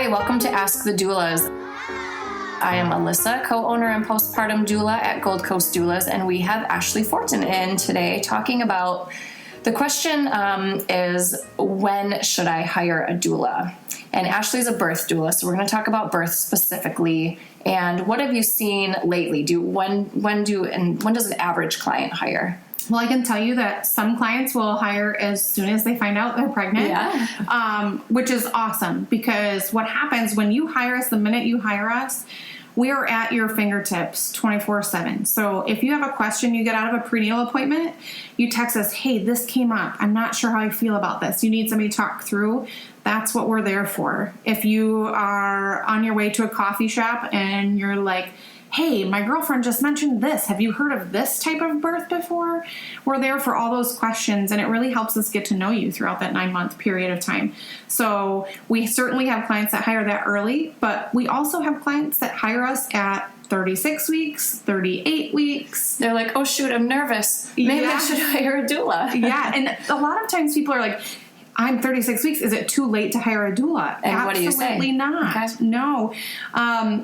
Hi, welcome to Ask the Doulas. I am Alyssa, co-owner and Postpartum Doula at Gold Coast Doulas, and we have Ashley Forton in today talking about the question is, when should I hire a doula? And Ashley's a birth doula, so we're going to talk about birth specifically. And what have you seen lately? When does an average client hire? Well, I can tell you that some clients will hire as soon as they find out they're pregnant, which is awesome, because what happens when you hire us, the minute you hire us, we are at your fingertips 24/7. So if you have a question, you get out of a prenatal appointment, you text us, hey, this came up. I'm not sure how I feel about this. You need somebody to talk through. That's what we're there for. If you are on your way to a coffee shop and you're like, hey, my girlfriend just mentioned this. Have you heard of this type of birth before? We're there for all those questions, and it really helps us get to know you throughout that 9-month period of time. So we certainly have clients that hire that early, but we also have clients that hire us at 36 weeks, 38 weeks. They're like, oh, shoot, I'm nervous. Maybe I should hire a doula. Yeah, and a lot of times people are like, I'm 36 weeks. Is it too late to hire a doula? And what do you say? Absolutely not. Okay. No.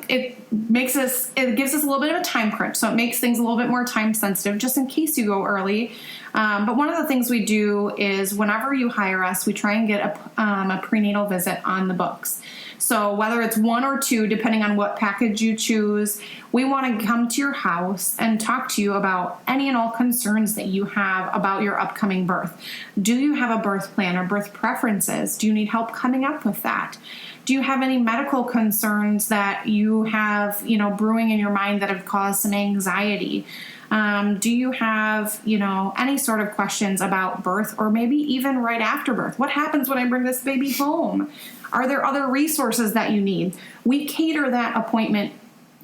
It gives us a little bit of a time crunch. So it makes things a little bit more time sensitive just in case you go early. But one of the things we do is whenever you hire us, we try and get a prenatal visit on the books. So whether it's 1 or 2, depending on what package you choose, we want to come to your house and talk to you about any and all concerns that you have about your upcoming birth. Do you have a birth plan or birth preferences? Do you need help coming up with that? Do you have any medical concerns that you have, brewing in your mind that have caused some anxiety? Do you have, any sort of questions about birth, or maybe even right after birth? What happens when I bring this baby home? Are there other resources that you need? We cater that appointment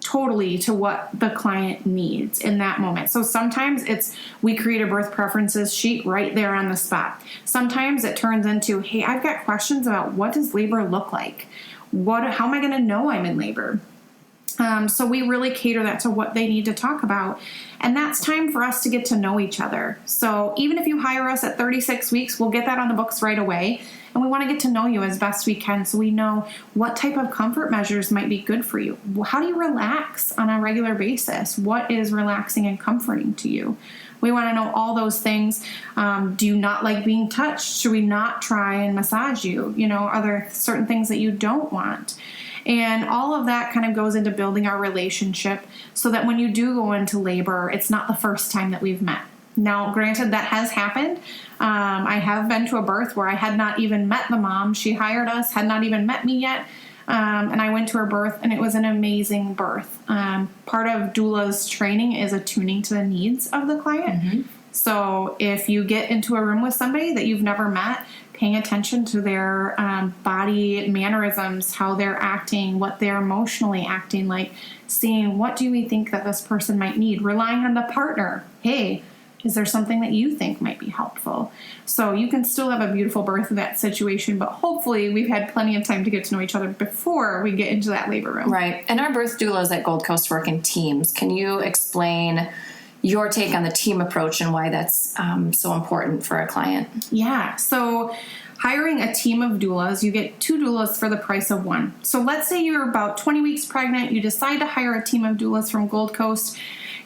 totally to what the client needs in that moment. So sometimes we create a birth preferences sheet right there on the spot. Sometimes it turns into, hey, I've got questions about what does labor look like? How am I going to know I'm in labor? So we really cater that to what they need to talk about. And that's time for us to get to know each other. So even if you hire us at 36 weeks, we'll get that on the books right away. And we want to get to know you as best we can so we know what type of comfort measures might be good for you. How do you relax on a regular basis? What is relaxing and comforting to you? We want to know all those things. Do you not like being touched? Should we not try and massage you? Are there certain things that you don't want? And all of that kind of goes into building our relationship so that when you do go into labor, it's not the first time that we've met. Now, granted, that has happened. I have been to a birth where I had not even met the mom. She hired us, had not even met me yet. And I went to her birth, and it was an amazing birth. Part of doula's training is attuning to the needs of the client. Mm-hmm. So if you get into a room with somebody that you've never met, paying attention to their body mannerisms, how they're acting, what they're emotionally acting like, seeing what do we think that this person might need, relying on the partner. Hey, is there something that you think might be helpful? So you can still have a beautiful birth in that situation, but hopefully we've had plenty of time to get to know each other before we get into that labor room. Right. And our birth doulas at Gold Coast work in teams. Can you explain your take on the team approach and why that's so important for a client? Yeah. So hiring a team of doulas, you get 2 doulas for the price of 1. So let's say you're about 20 weeks pregnant. You decide to hire a team of doulas from Gold Coast.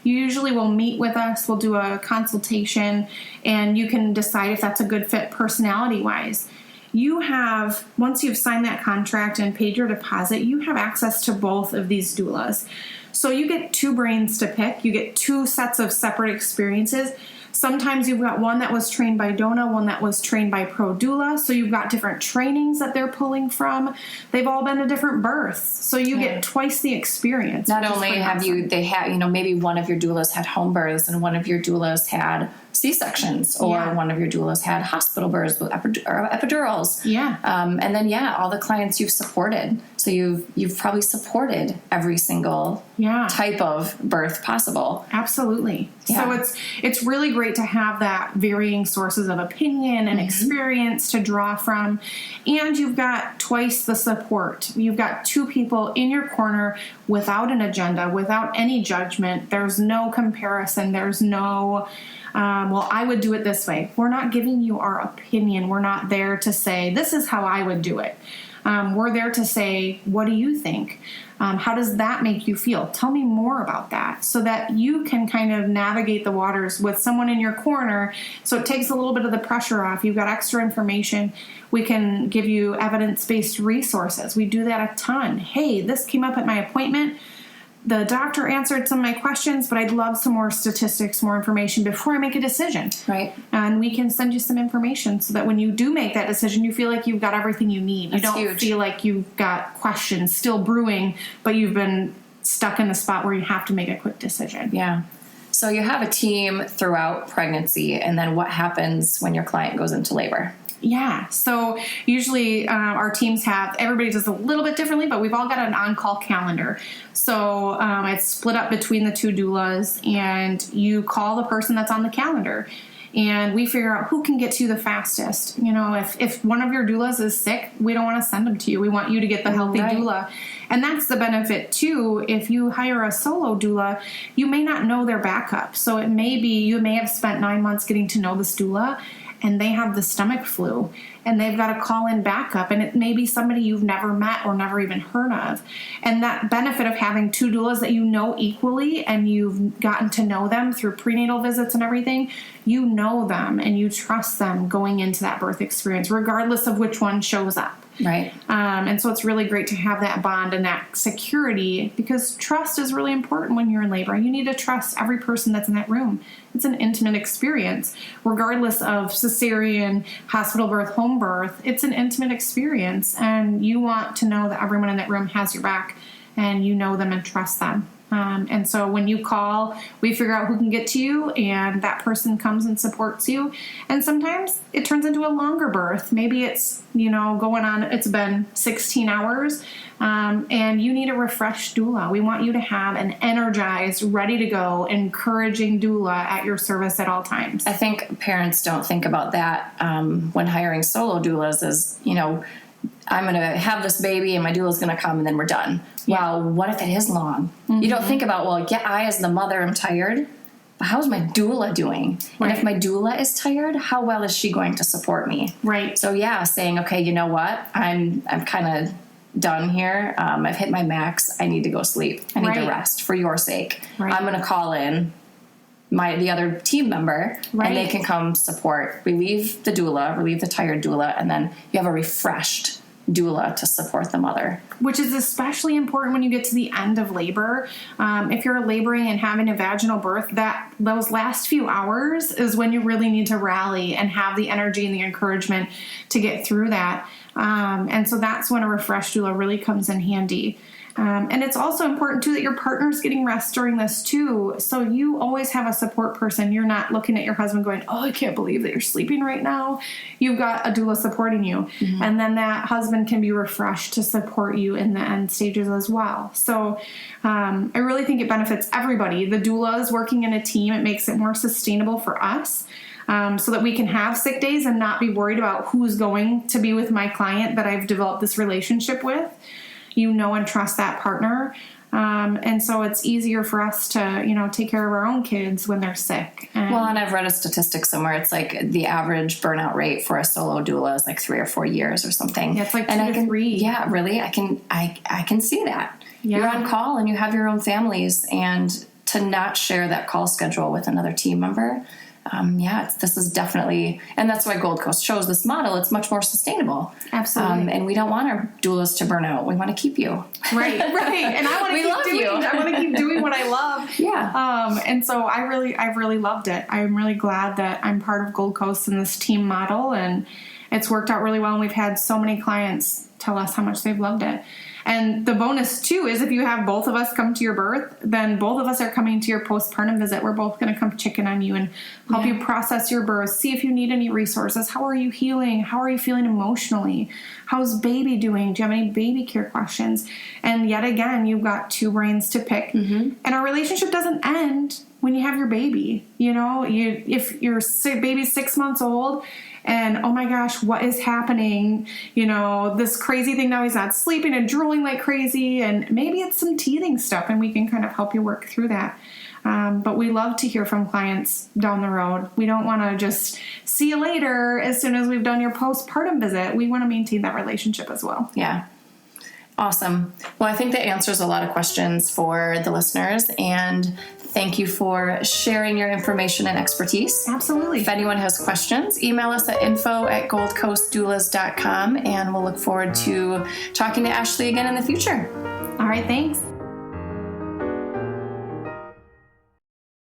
You usually will meet with us. We'll do a consultation, and you can decide if that's a good fit personality-wise. Once you've signed that contract and paid your deposit, you have access to both of these doulas. So you get 2 brains to pick. You get 2 sets of separate experiences. Sometimes you've got one that was trained by DONA, one that was trained by Pro Doula. So you've got different trainings that they're pulling from. They've all been to different births. So you get twice the experience. Not only maybe one of your doulas had home births and one of your doulas had C-sections, or one of your doulas had hospital births with epidurals. Yeah. And then, all the clients you've supported. So you've probably supported every single type of birth possible. Absolutely. Yeah. So it's really great to have that varying sources of opinion and experience to draw from. And you've got twice the support. You've got 2 people in your corner without an agenda, without any judgment. There's no comparison. There's no I would do it this way. We're not giving you our opinion. We're not there to say, this is how I would do it. We're there to say, what do you think? How does that make you feel? Tell me more about that, so that you can kind of navigate the waters with someone in your corner. So it takes a little bit of the pressure off. You've got extra information. We can give you evidence-based resources. We do that a ton. Hey, this came up at my appointment. The doctor answered some of my questions, but I'd love some more statistics, more information before I make a decision. Right. And we can send you some information so that when you do make that decision, you feel like you've got everything you need. That's you don't huge. feel like you've got questions still brewing, but you've been stuck in the spot where you have to make a quick decision. Yeah. So you have a team throughout pregnancy, and then what happens when your client goes into labor? Yeah. So usually our teams everybody does a little bit differently, but we've all got an on-call calendar. So it's split up between the two doulas, and you call the person that's on the calendar, and we figure out who can get to you the fastest. You know, if one of your doulas is sick, we don't want to send them to you. We want you to get the healthy Right. doula. And that's the benefit too. If you hire a solo doula, you may not know their backup. So it may be, you may have spent 9 months getting to know this doula, and they have the stomach flu, and they've got to call in backup, and it may be somebody you've never met or never even heard of. And that benefit of having two doulas that you know equally, and you've gotten to know them through prenatal visits and everything, you know them and you trust them going into that birth experience, regardless of which one shows up. Right. And so it's really great to have that bond and that security, because trust is really important when you're in labor. You need to trust every person that's in that room. It's an intimate experience, regardless of cesarean, hospital birth, home birth. It's an intimate experience, and you want to know that everyone in that room has your back, and you know them and trust them. And so when you call, we figure out who can get to you, and that person comes and supports you. And sometimes it turns into a longer birth. Maybe it's, going on, it's been 16 hours, and you need a refreshed doula. We want you to have an energized, ready to go, encouraging doula at your service at all times. I think parents don't think about that when hiring solo doulas as, I'm going to have this baby and my doula is going to come and then we're done. Yeah. Well, what if it is long? Mm-hmm. You don't think about, I as the mother am tired, but how's my doula doing? Right. And if my doula is tired, how well is she going to support me? Right. So saying, okay, you know what? I'm kind of done here. I've hit my max. I need to go sleep. I need to rest for your sake. Right. I'm going to call in the other team member, and they can come support, relieve the doula, relieve the tired doula, and then you have a refreshed doula to support the mother. Which is especially important when you get to the end of labor. If you're laboring and having a vaginal birth, those last few hours is when you really need to rally and have the energy and the encouragement to get through that. And so that's when a refreshed doula really comes in handy. And it's also important, too, that your partner's getting rest during this, too. So you always have a support person. You're not looking at your husband going, oh, I can't believe that you're sleeping right now. You've got a doula supporting you. Mm-hmm. And then that husband can be refreshed to support you in the end stages as well. So I really think it benefits everybody. The doula is working in a team. It makes it more sustainable for us. So that we can have sick days and not be worried about who's going to be with my client that I've developed this relationship with. And trust that partner. And so it's easier for us to, take care of our own kids when they're sick. And I've read a statistic somewhere. It's like the average burnout rate for a solo doula is like 3 or 4 years or something. Yeah, it's like 2 to 3. Yeah, really. I can see that. Yeah. You're on call and you have your own families, and to not share that call schedule with another team member. This is definitely, and that's why Gold Coast chose this model. It's much more sustainable. Absolutely. And we don't want our doulas to burn out. We want to keep you. Right. And I want to keep doing what I love. Yeah. And so I've really loved it. I'm really glad that I'm part of Gold Coast in this team model, and it's worked out really well. And we've had so many clients tell us how much they've loved it. And the bonus, too, is if you have both of us come to your birth, then both of us are coming to your postpartum visit. We're both going to come check in on you and help you process your birth, see if you need any resources. How are you healing? How are you feeling emotionally? How's baby doing? Do you have any baby care questions? And yet again, you've got 2 brains to pick. Mm-hmm. And our relationship doesn't end when you have your baby. If your baby's 6 months old, and oh my gosh, what is happening? This crazy thing now, he's not sleeping and drooling like crazy, and maybe it's some teething stuff, and we can kind of help you work through that. But we love to hear from clients down the road. We don't want to just see you later as soon as we've done your postpartum visit. We want to maintain that relationship as well. Yeah. Awesome. Well, I think that answers a lot of questions for the listeners, and thank you for sharing your information and expertise. Absolutely. If anyone has questions, email us at info@goldcoastdoulas.com, and we'll look forward to talking to Ashley again in the future. All right, thanks.